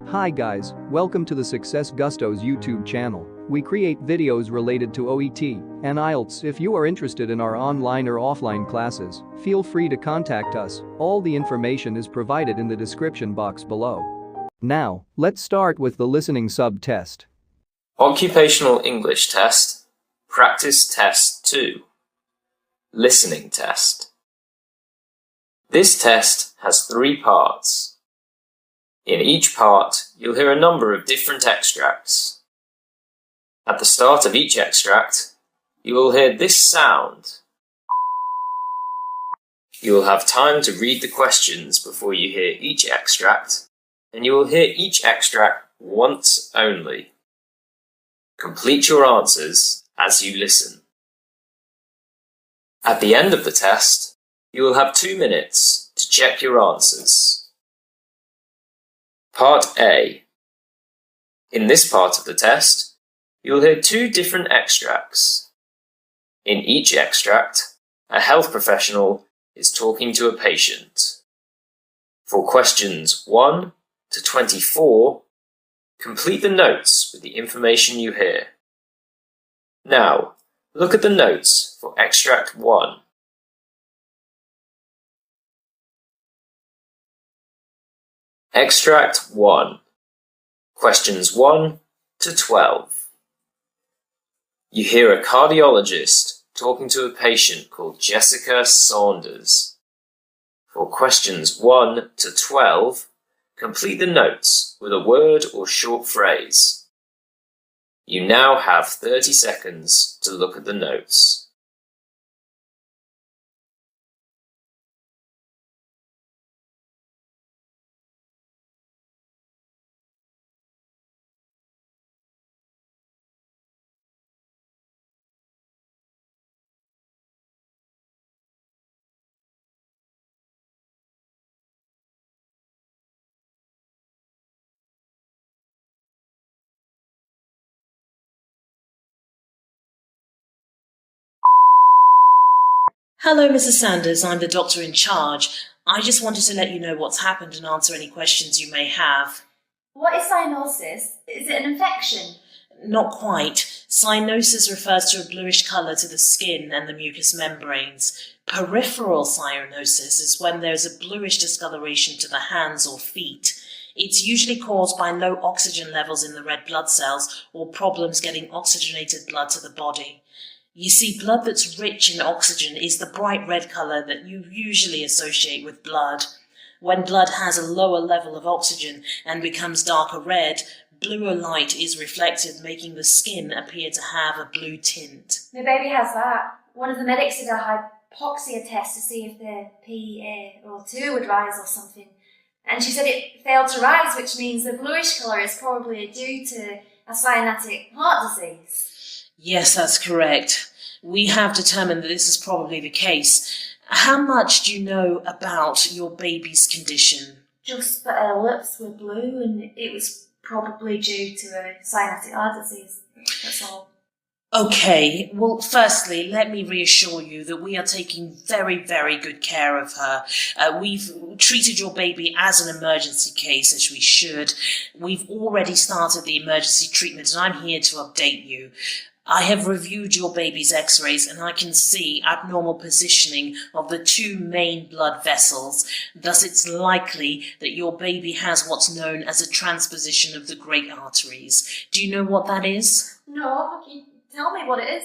Hi guys, welcome to the Success Gusto's YouTube channel. We create videos related to OET and IELTS. If you are interested in our online or offline classes, feel free to contact us. All the information is provided in the description box below. Now, let's start with the listening sub-test. Occupational English Test, Practice Test 2, Listening Test. This test has 3 parts. In each part, you'll hear a number of different extracts. At the start of each extract, you will hear this sound. You will have time to read the questions before you hear each extract, and you will hear each extract once only. Complete your answers as you listen. At the end of the test, you will have 2 minutes to check your answers. Part A. In this part of the test, you'll hear 2 different extracts. In each extract, a health professional is talking to a patient. For questions 1 to 24, complete the notes with the information you hear. Now, look at the notes for extract 1. Extract 1. Questions 1 to 12. You hear a cardiologist talking to a patient called Jessica Saunders. For questions 1 to 12, complete the notes with a word or short phrase. You now have 30 seconds to look at the notes. Hello, Mrs. Sanders. I'm the doctor in charge. I just wanted to let you know what's happened and answer any questions you may have. What is cyanosis? Is it an infection? Not quite. Cyanosis refers to a bluish colour to the skin and the mucous membranes. Peripheral cyanosis is when there's a bluish discoloration to the hands or feet. It's usually caused by low oxygen levels in the red blood cells or problems getting oxygenated blood to the body. You see, blood that's rich in oxygen is the bright red colour that you usually associate with blood. When blood has a lower level of oxygen and becomes darker red, bluer light is reflected, making the skin appear to have a blue tint. My baby has that. One of the medics did a hypoxia test to see if the PaO2 would rise or something. And she said it failed to rise, which means the bluish colour is probably due to a cyanotic heart disease. Yes, that's correct. We have determined that this is probably the case. How much do you know about your baby's condition? Just that her lips were blue and it was probably due to a cyanotic heart disease. That's all. Okay, well, firstly, let me reassure you that we are taking very, very good care of her. We've treated your baby as an emergency case, as we should. We've already started the emergency treatment, and I'm here to update you. I have reviewed your baby's x-rays and I can see abnormal positioning of the 2 main blood vessels. Thus, it's likely that your baby has what's known as a transposition of the great arteries. Do you know what that is? No, can you tell me what it is?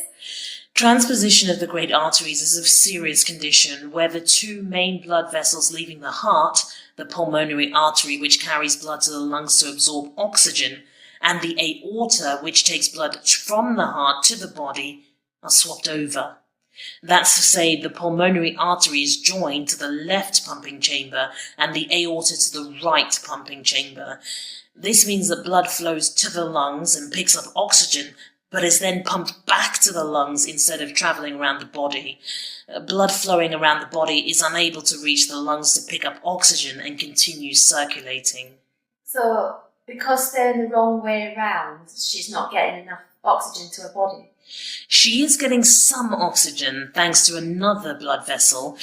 Transposition of the great arteries is a serious condition where the 2 main blood vessels leaving the heart, the pulmonary artery which carries blood to the lungs to absorb oxygen, and the aorta, which takes blood from the heart to the body, are swapped over. That's to say, the pulmonary artery is joined to the left pumping chamber and the aorta to the right pumping chamber. This means that blood flows to the lungs and picks up oxygen, but is then pumped back to the lungs instead of travelling around the body. Blood flowing around the body is unable to reach the lungs to pick up oxygen and continue circulating. So, because they're in the wrong way around, she's not getting enough oxygen to her body? She is getting some oxygen thanks to another blood vessel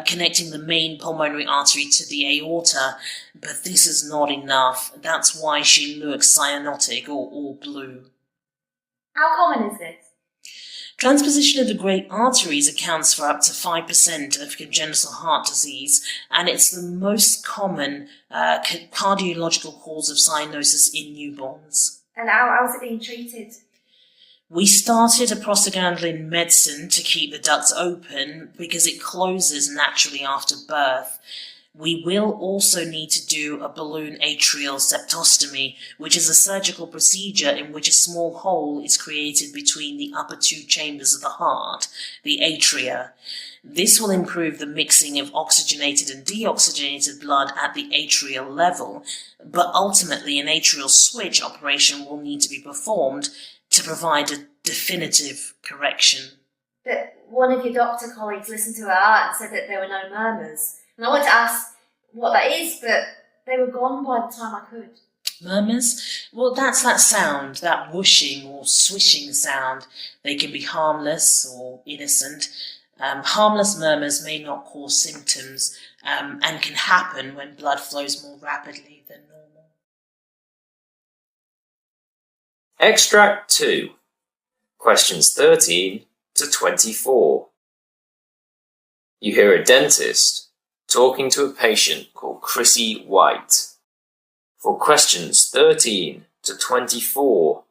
connecting the main pulmonary artery to the aorta, but this is not enough. That's why she looks cyanotic or blue. How common is this? Transposition of the great arteries accounts for up to 5% of congenital heart disease, and it's the most common cardiological cause of cyanosis in newborns. And how is it being treated? We started a prostaglandin medicine to keep the ducts open because it closes naturally after birth. We will also need to do a balloon atrial septostomy, which is a surgical procedure in which a small hole is created between the upper two chambers of the heart, the atria. This will improve the mixing of oxygenated and deoxygenated blood at the atrial level, but ultimately an atrial switch operation will need to be performed to provide a definitive correction. But one of your doctor colleagues listened to her heart and said that there were no murmurs. And I wanted to ask what that is, but they were gone by the time I could. Murmurs? Well, that's that sound, that whooshing or swishing sound. They can be harmless or innocent. Harmless murmurs may not cause symptoms and can happen when blood flows more rapidly than normal. Extract 2. Questions 13 to 24. You hear a dentist talking to a patient called Chrissy White. For questions 13 to 24,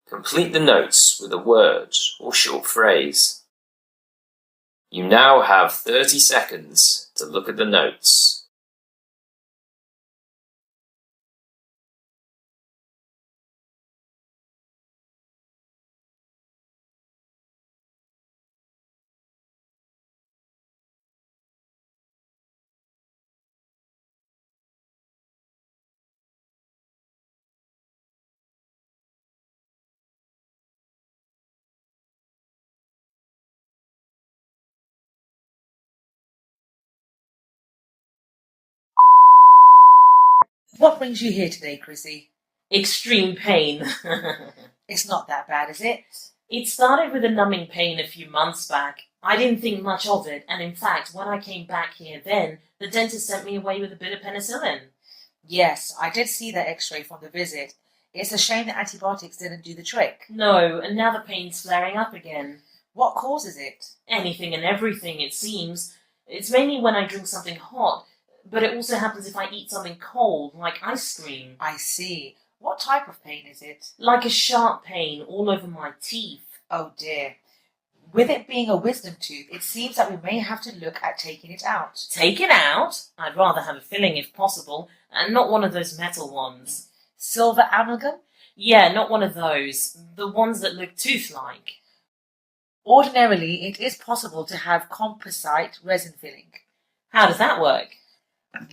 complete the notes with a word or short phrase. You now have 30 seconds to look at the notes. What brings you here today, Chrissy? Extreme pain. It's not that bad, is it? It started with a numbing pain a few months back. I didn't think much of it, and in fact, when I came back here then, the dentist sent me away with a bit of penicillin. Yes, I did see that x-ray from the visit. It's a shame that antibiotics didn't do the trick. No, and now the pain's flaring up again. What causes it? Anything and everything, it seems. It's mainly when I drink something hot, but it also happens if I eat something cold, like ice cream. I see. What type of pain is it? Like a sharp pain all over my teeth. Oh dear. With it being a wisdom tooth, it seems that we may have to look at taking it out. Take it out? I'd rather have a filling if possible, and not one of those metal ones. Silver amalgam? Yeah, not one of those. The ones that look tooth-like. Ordinarily, it is possible to have composite resin filling. How does that work?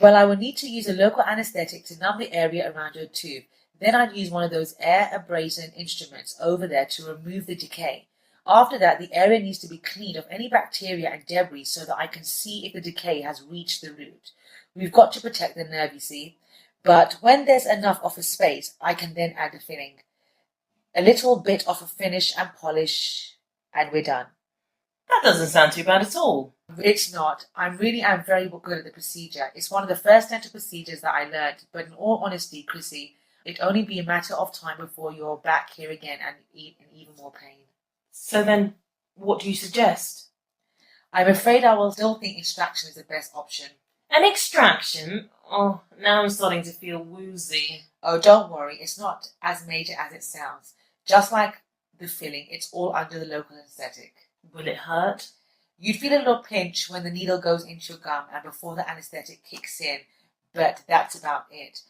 Well, I will need to use a local anesthetic to numb the area around your tooth. Then I'd use one of those air abrasion instruments over there to remove the decay. After that, the area needs to be cleaned of any bacteria and debris so that I can see if the decay has reached the root. We've got to protect the nerve, you see. But when there's enough of a space, I can then add the filling. A little bit of a finish and polish, and we're done. That doesn't sound too bad at all. It's not. I really am very good at the procedure. It's one of the first dental procedures that I learned. But in all honesty, Chrissy, it'd only be a matter of time before you're back here again and in even more pain. So then, what do you suggest? I'm afraid I will still think extraction is the best option. An extraction? Oh, now I'm starting to feel woozy. Oh, don't worry. It's not as major as it sounds. Just like the filling, it's all under the local anesthetic. Will it hurt? You'd feel a little pinch when the needle goes into your gum and before the anesthetic kicks in, but that's about it.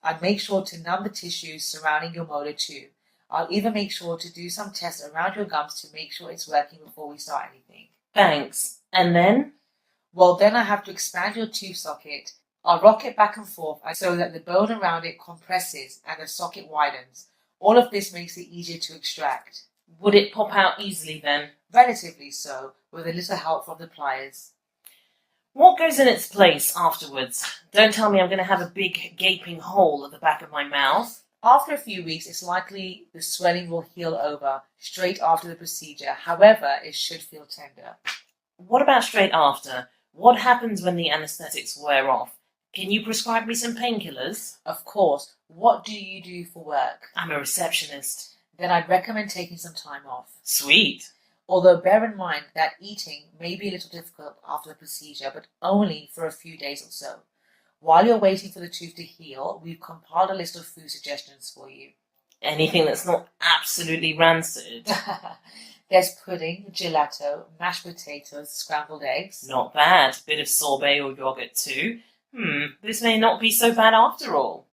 I'd make sure to numb the tissues surrounding your molar too. I'll even make sure to do some tests around your gums to make sure it's working before we start anything. Thanks. And then? Well, then I have to expand your tooth socket. I'll rock it back and forth so that the bone around it compresses and the socket widens. All of this makes it easier to extract. Would it pop out easily then? Relatively so, with a little help from the pliers. What goes in its place afterwards? Don't tell me I'm going to have a big gaping hole at the back of my mouth. After a few weeks, it's likely the swelling will heal over straight after the procedure. However, it should feel tender. What about straight after? What happens when the anaesthetics wear off? Can you prescribe me some painkillers? Of course. What do you do for work? I'm a receptionist. Then I'd recommend taking some time off. Sweet. Although bear in mind that eating may be a little difficult after the procedure, but only for a few days or so. While you're waiting for the tooth to heal, we've compiled a list of food suggestions for you. Anything that's not absolutely rancid. There's pudding, gelato, mashed potatoes, scrambled eggs. Not bad. Bit of sorbet or yogurt too. This may not be so bad after all.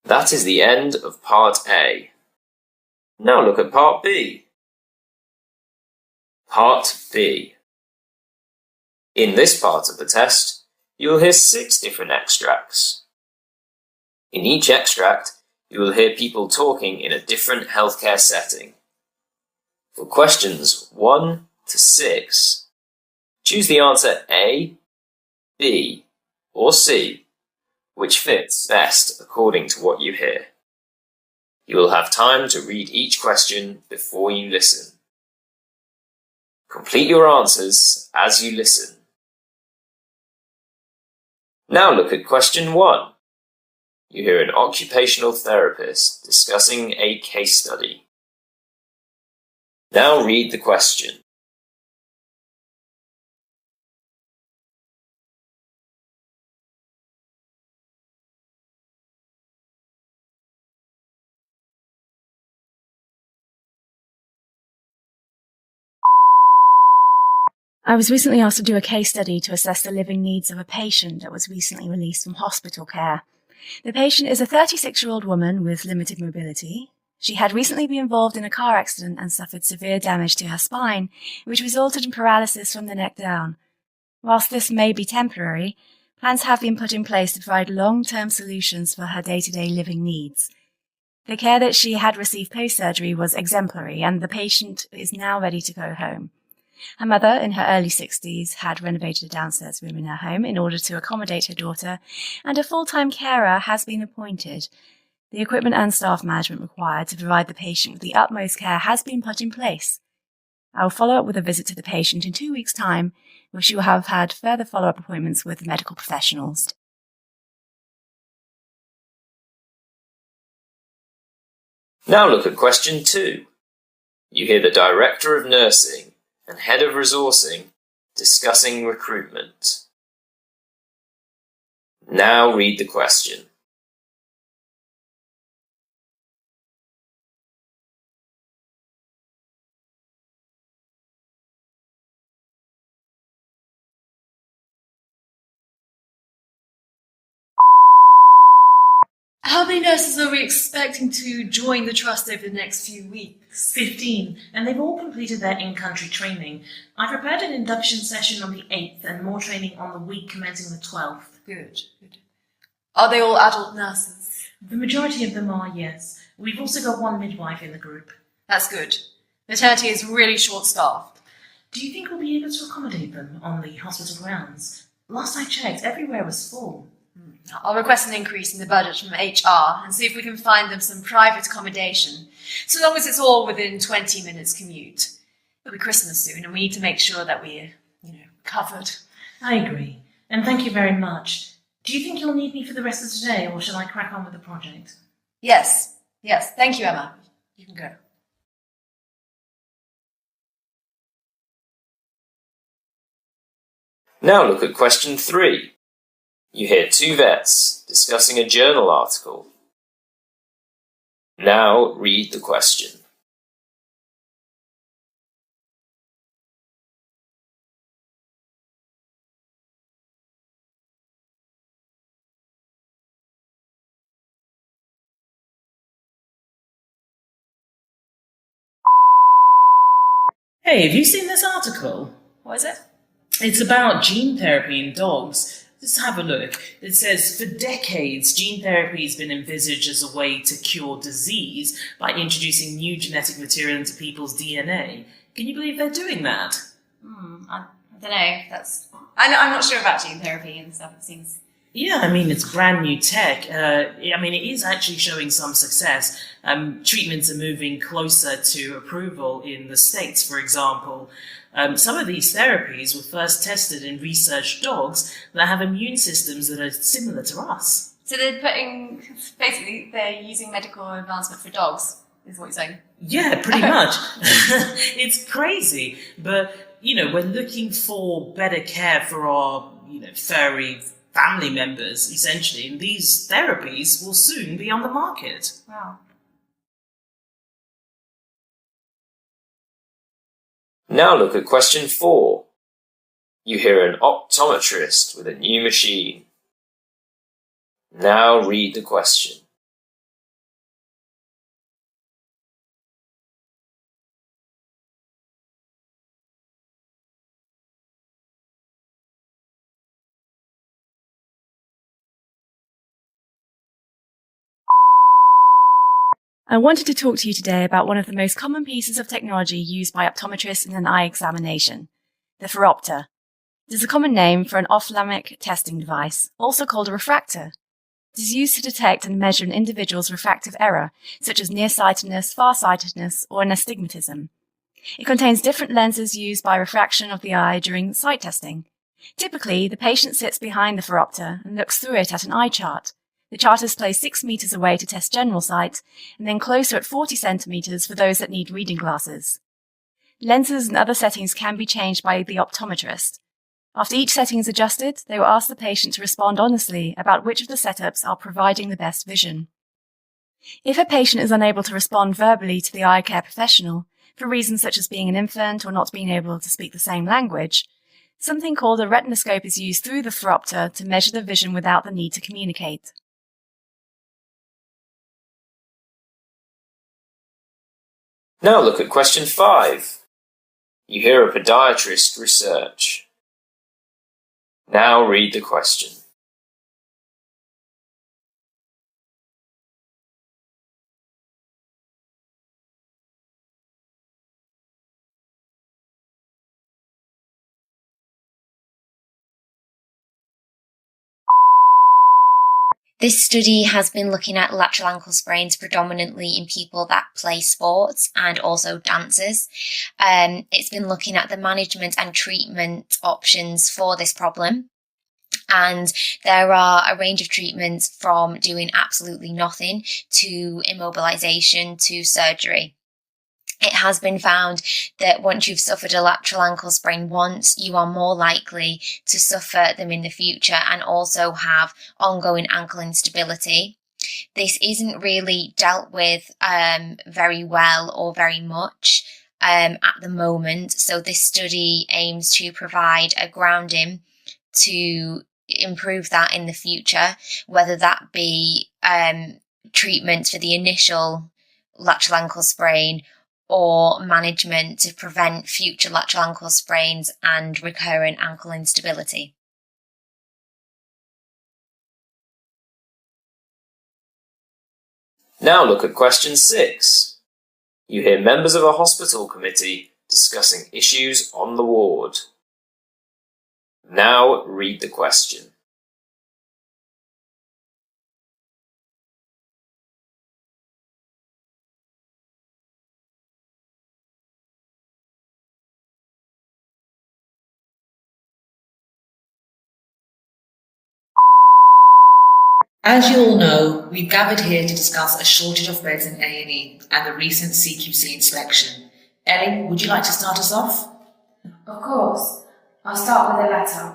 That is the end of Part A. Now look at Part B. Part B. In this part of the test, you will hear 6 different extracts. In each extract, you will hear people talking in a different healthcare setting. For questions 1 to 6, choose the answer A, B, or C, which fits best according to what you hear. You will have time to read each question before you listen. Complete your answers as you listen. Now look at question 1. You hear an occupational therapist discussing a case study. Now read the question. I was recently asked to do a case study to assess the living needs of a patient that was recently released from hospital care. The patient is a 36-year-old woman with limited mobility. She had recently been involved in a car accident and suffered severe damage to her spine, which resulted in paralysis from the neck down. Whilst this may be temporary, plans have been put in place to provide long-term solutions for her day-to-day living needs. The care that she had received post-surgery was exemplary, and the patient is now ready to go home. Her mother, in her early 60s, had renovated a downstairs room in her home in order to accommodate her daughter, and a full-time carer has been appointed. The equipment and staff management required to provide the patient with the utmost care has been put in place. I will follow up with a visit to the patient in 2 weeks' time, where she will have had further follow-up appointments with medical professionals. Now look at question 2. You hear the Director of Nursing and Head of Resourcing discussing recruitment. Now read the question. How many nurses are we expecting to join the trust over the next few weeks? 15, and they've all completed their in-country training. I prepared an induction session on the 8th and more training on the week commencing the 12th. Good. Are they all adult nurses? The majority of them are, yes. We've also got one midwife in the group. That's good. Maternity is really short-staffed. Do you think we'll be able to accommodate them on the hospital grounds? Last I checked, everywhere was full. I'll request an increase in the budget from HR and see if we can find them some private accommodation, so long as it's all within 20 minutes commute. It'll be Christmas soon and we need to make sure that we're, covered. I agree, and thank you very much. Do you think you'll need me for the rest of today, or shall I crack on with the project? Yes. Thank you, Emma. You can go. Now look at question 3. You hear two vets discussing a journal article. Now read the question. Hey, have you seen this article? What is it? It's about gene therapy in dogs. Just have a look. It says, for decades, gene therapy has been envisaged as a way to cure disease by introducing new genetic material into people's DNA. Can you believe they're doing that? I don't know. I'm not sure about gene therapy and stuff. It seems. Yeah, I mean, it's brand new tech. It is actually showing some success. Treatments are moving closer to approval in the States, for example. Some of these therapies were first tested in research dogs that have immune systems that are similar to us. So they're using medical advancement for dogs, is what you're saying? Yeah, pretty much. It's crazy. But, we're looking for better care for our, furry family members, essentially, and these therapies will soon be on the market. Wow. Now look at question 4. You hear an optometrist with a new machine. Now read the question. I wanted to talk to you today about one of the most common pieces of technology used by optometrists in an eye examination, the phoropter. It is a common name for an ophthalmic testing device, also called a refractor. It is used to detect and measure an individual's refractive error, such as nearsightedness, farsightedness, or an astigmatism. It contains different lenses used by refraction of the eye during sight testing. Typically, the patient sits behind the phoropter and looks through it at an eye chart. The chart is placed 6 meters away to test general sight, and then closer at 40 centimeters for those that need reading glasses. Lenses and other settings can be changed by the optometrist. After each setting is adjusted, they will ask the patient to respond honestly about which of the setups are providing the best vision. If a patient is unable to respond verbally to the eye care professional, for reasons such as being an infant or not being able to speak the same language, something called a retinoscope is used through the phoropter to measure the vision without the need to communicate. Now look at question 5. You hear a podiatrist research. Now read the question. This study has been looking at lateral ankle sprains predominantly in people that play sports and also dancers. It's been looking at the management and treatment options for this problem. And there are a range of treatments from doing absolutely nothing to immobilization to surgery. It has been found that once you've suffered a lateral ankle sprain once, you are more likely to suffer them in the future and also have ongoing ankle instability. This isn't really dealt with very well or very much at the moment. So this study aims to provide a grounding to improve that in the future, whether that be treatments for the initial lateral ankle sprain or management to prevent future lateral ankle sprains and recurrent ankle instability. Now look at question 6. You hear members of a hospital committee discussing issues on the ward. Now read the question. As you all know, we've gathered here to discuss a shortage of beds in A&E and the recent CQC inspection. Ellie, would you like to start us off? Of course. I'll start with a letter.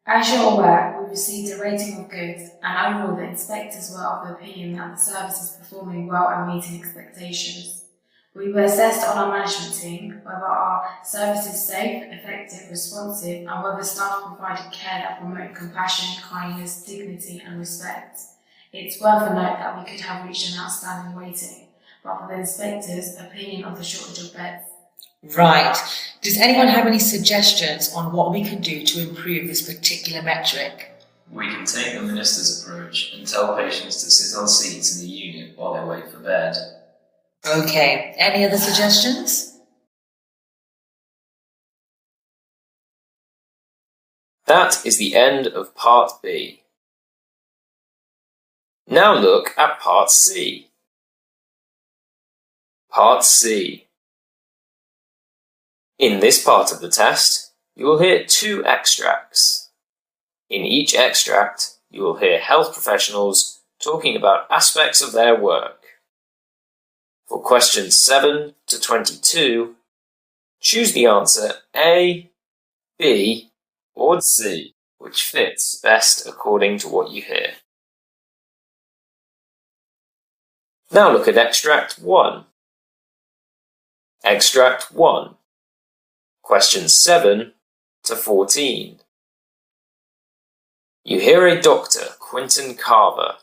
As you're aware, we received a rating of good, and overall the inspectors were of the opinion that the service is performing well and meeting expectations. We were assessed on our management team whether our service is safe, effective, responsive, and whether staff provided care that promoted compassion, kindness, dignity, and respect. It's worth a note that we could have reached an outstanding rating, but for the inspectors' opinion of the shortage of beds. Right. Does anyone have any suggestions on what we can do to improve this particular metric? We can take the minister's approach and tell patients to sit on seats in the unit while they wait for bed. Okay. Any other suggestions? That is the end of Part B. Now look at Part C. Part C. In this part of the test, you will hear 2 extracts. In each extract, you will hear health professionals talking about aspects of their work. For questions 7 to 22, choose the answer A, B, or C, which fits best according to what you hear. Now look at Extract 1. Extract 1. Questions 7 to 14. You hear a Dr. Quentin Carver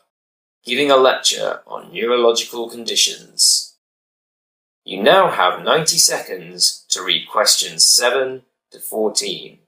giving a lecture on neurological conditions. You now have 90 seconds to read questions 7 to 14.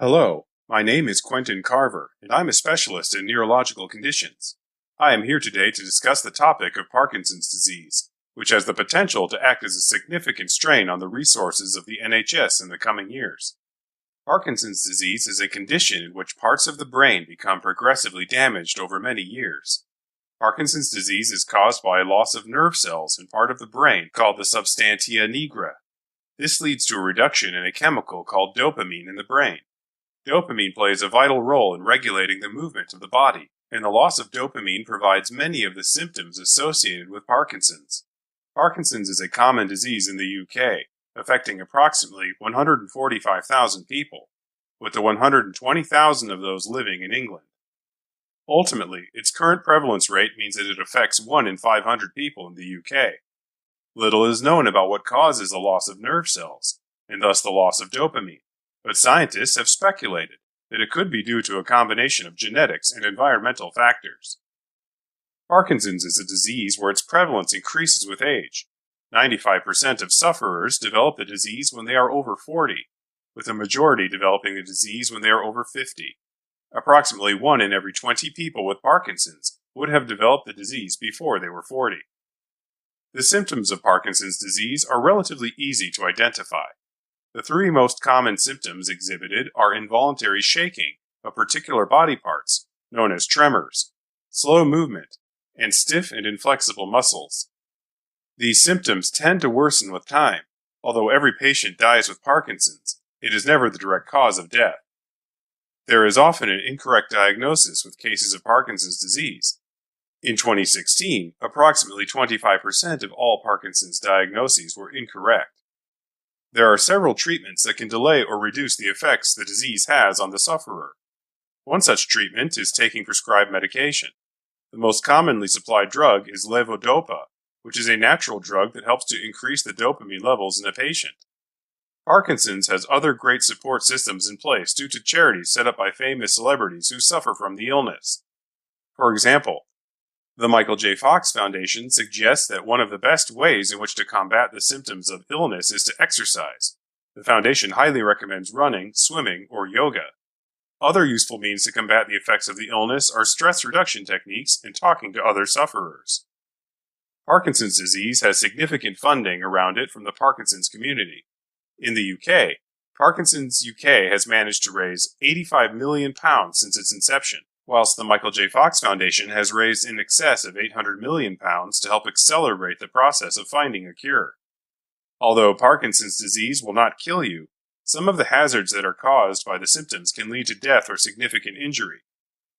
Hello, my name is Quentin Carver, and I'm a specialist in neurological conditions. I am here today to discuss the topic of Parkinson's disease, which has the potential to act as a significant strain on the resources of the NHS in the coming years. Parkinson's disease is a condition in which parts of the brain become progressively damaged over many years. Parkinson's disease is caused by a loss of nerve cells in part of the brain called the substantia nigra. This leads to a reduction in a chemical called dopamine in the brain. Dopamine plays a vital role in regulating the movement of the body, and the loss of dopamine provides many of the symptoms associated with Parkinson's. Parkinson's is a common disease in the UK, affecting approximately 145,000 people, with the 120,000 of those living in England. Ultimately, its current prevalence rate means that it affects 1 in 500 people in the UK. Little is known about what causes the loss of nerve cells, and thus the loss of dopamine, but scientists have speculated that it could be due to a combination of genetics and environmental factors. Parkinson's is a disease where its prevalence increases with age. 95% of sufferers develop the disease when they are over 40, with a majority developing the disease when they are over 50. Approximately 1 in every 20 people with Parkinson's would have developed the disease before they were 40. The symptoms of Parkinson's disease are relatively easy to identify. The 3 most common symptoms exhibited are involuntary shaking of particular body parts, known as tremors, slow movement, and stiff and inflexible muscles. These symptoms tend to worsen with time. Although every patient dies with Parkinson's, it is never the direct cause of death. There is often an incorrect diagnosis with cases of Parkinson's disease. In 2016, approximately 25% of all Parkinson's diagnoses were incorrect. There are several treatments that can delay or reduce the effects the disease has on the sufferer. One such treatment is taking prescribed medication. The most commonly supplied drug is levodopa, which is a natural drug that helps to increase the dopamine levels in a patient. Parkinson's has other great support systems in place due to charities set up by famous celebrities who suffer from the illness. For example, the Michael J. Fox Foundation suggests that one of the best ways in which to combat the symptoms of illness is to exercise. The foundation highly recommends running, swimming, or yoga. Other useful means to combat the effects of the illness are stress reduction techniques and talking to other sufferers. Parkinson's disease has significant funding around it from the Parkinson's community. In the UK, Parkinson's UK has managed to raise £85 million since its inception, whilst the Michael J. Fox Foundation has raised in excess of £800 million to help accelerate the process of finding a cure. Although Parkinson's disease will not kill you, some of the hazards that are caused by the symptoms can lead to death or significant injury.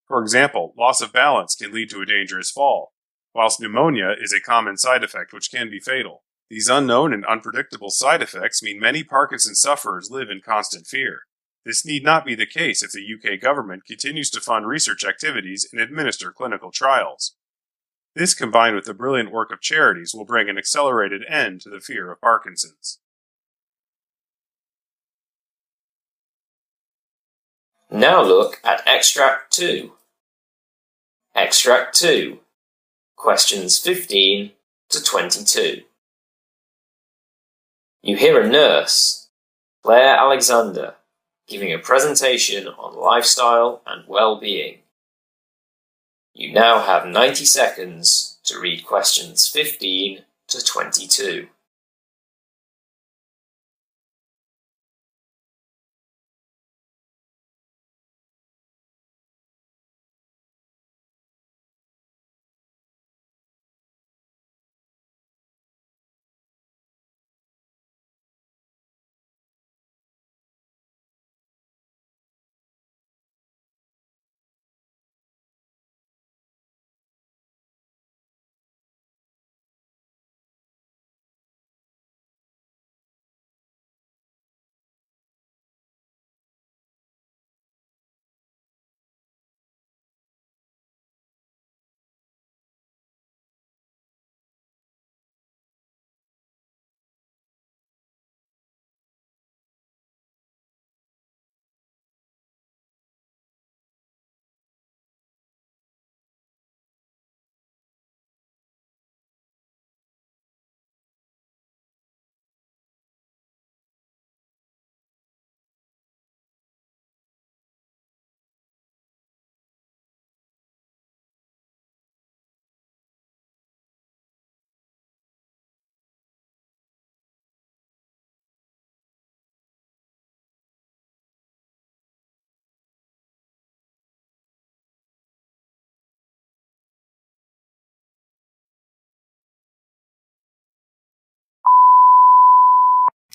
For example, loss of balance can lead to a dangerous fall, whilst pneumonia is a common side effect which can be fatal. These unknown and unpredictable side effects mean many Parkinson's sufferers live in constant fear. This need not be the case if the UK government continues to fund research activities and administer clinical trials. This, combined with the brilliant work of charities, will bring an accelerated end to the fear of Parkinson's. Now look at Extract 2. Extract 2. Questions 15 to 22. You hear a nurse, Claire Alexander, giving a presentation on lifestyle and well-being. You now have 90 seconds to read questions 15 to 22.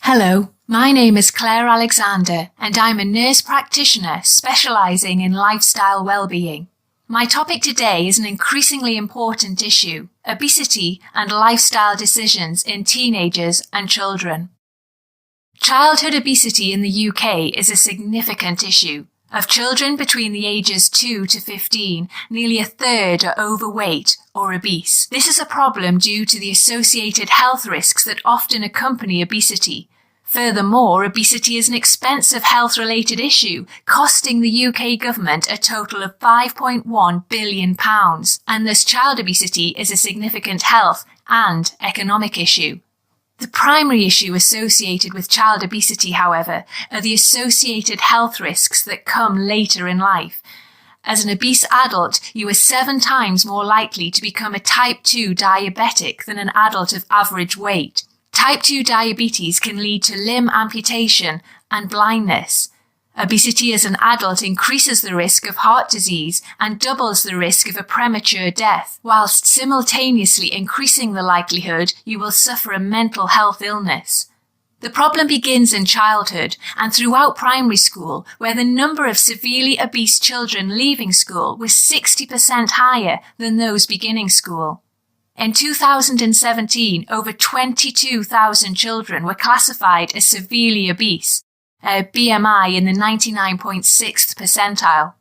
Hello, my name is Claire Alexander and I'm a nurse practitioner specialising in lifestyle well-being. My topic today is an increasingly important issue: obesity and lifestyle decisions in teenagers and children. Childhood obesity in the UK is a significant issue. Of children between the ages 2 to 15, nearly a third are overweight or obese. This is a problem due to the associated health risks that often accompany obesity. Furthermore, obesity is an expensive health-related issue, costing the UK government a total of £5.1 billion, and thus child obesity is a significant health and economic issue. The primary issue associated with child obesity, however, are the associated health risks that come later in life. As an obese adult, you are 7 times more likely to become a type 2 diabetic than an adult of average weight. Type 2 diabetes can lead to limb amputation and blindness. Obesity as an adult increases the risk of heart disease and doubles the risk of a premature death, whilst simultaneously increasing the likelihood you will suffer a mental health illness. The problem begins in childhood and throughout primary school, where the number of severely obese children leaving school was 60% higher than those beginning school. In 2017, over 22,000 children were classified as severely obese, a BMI in the 99.6th percentile.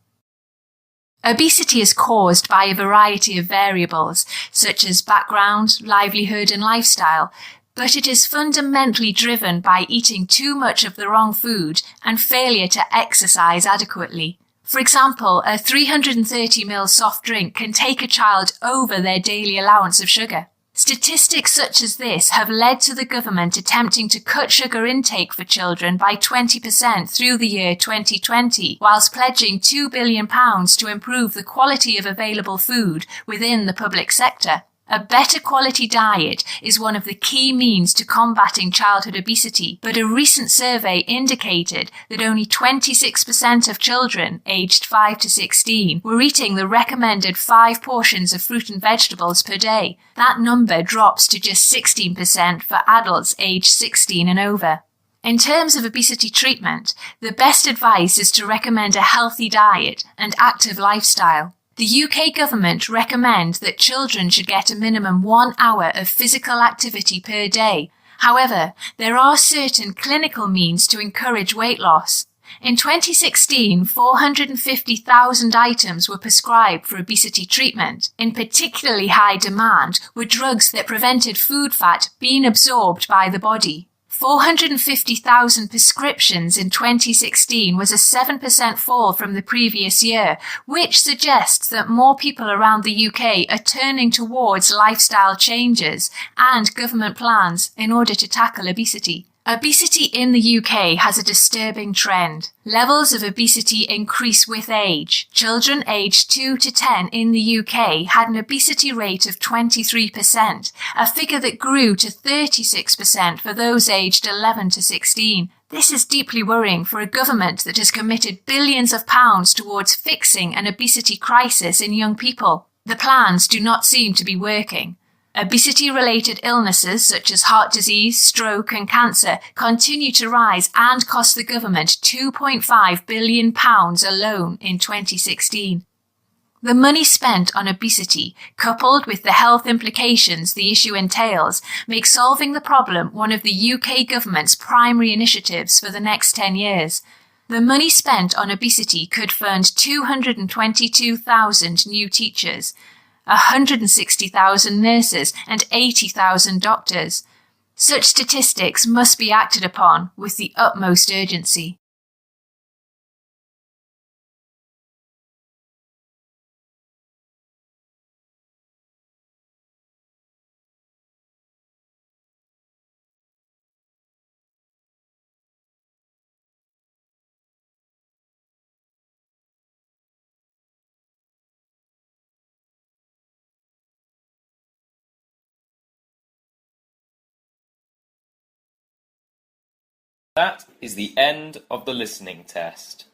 Obesity is caused by a variety of variables, such as background, livelihood, and lifestyle, but it is fundamentally driven by eating too much of the wrong food and failure to exercise adequately. For example, a 330ml soft drink can take a child over their daily allowance of sugar. Statistics such as this have led to the government attempting to cut sugar intake for children by 20% through the year 2020, whilst pledging £2 billion to improve the quality of available food within the public sector. A better quality diet is one of the key means to combating childhood obesity, but a recent survey indicated that only 26% of children aged 5 to 16 were eating the recommended 5 portions of fruit and vegetables per day. That number drops to just 16% for adults aged 16 and over. In terms of obesity treatment, the best advice is to recommend a healthy diet and active lifestyle. The UK government recommends that children should get a minimum 1 hour of physical activity per day. However, there are certain clinical means to encourage weight loss. In 2016, 450,000 items were prescribed for obesity treatment. In particularly high demand were drugs that prevented food fat being absorbed by the body. 450,000 prescriptions in 2016 was a 7% fall from the previous year, which suggests that more people around the UK are turning towards lifestyle changes and government plans in order to tackle obesity. Obesity in the UK has a disturbing trend. Levels of obesity increase with age. Children aged 2 to 10 in the UK had an obesity rate of 23%, a figure that grew to 36% for those aged 11 to 16. This is deeply worrying for a government that has committed billions of pounds towards fixing an obesity crisis in young people. The plans do not seem to be working. Obesity-related illnesses such as heart disease, stroke and cancer continue to rise and cost the government £2.5 billion alone in 2016. The money spent on obesity, coupled with the health implications the issue entails, make solving the problem one of the UK government's primary initiatives for the next 10 years. The money spent on obesity could fund 222,000 new teachers, 160,000 nurses and 80,000 doctors. Such statistics must be acted upon with the utmost urgency. That is the end of the listening test.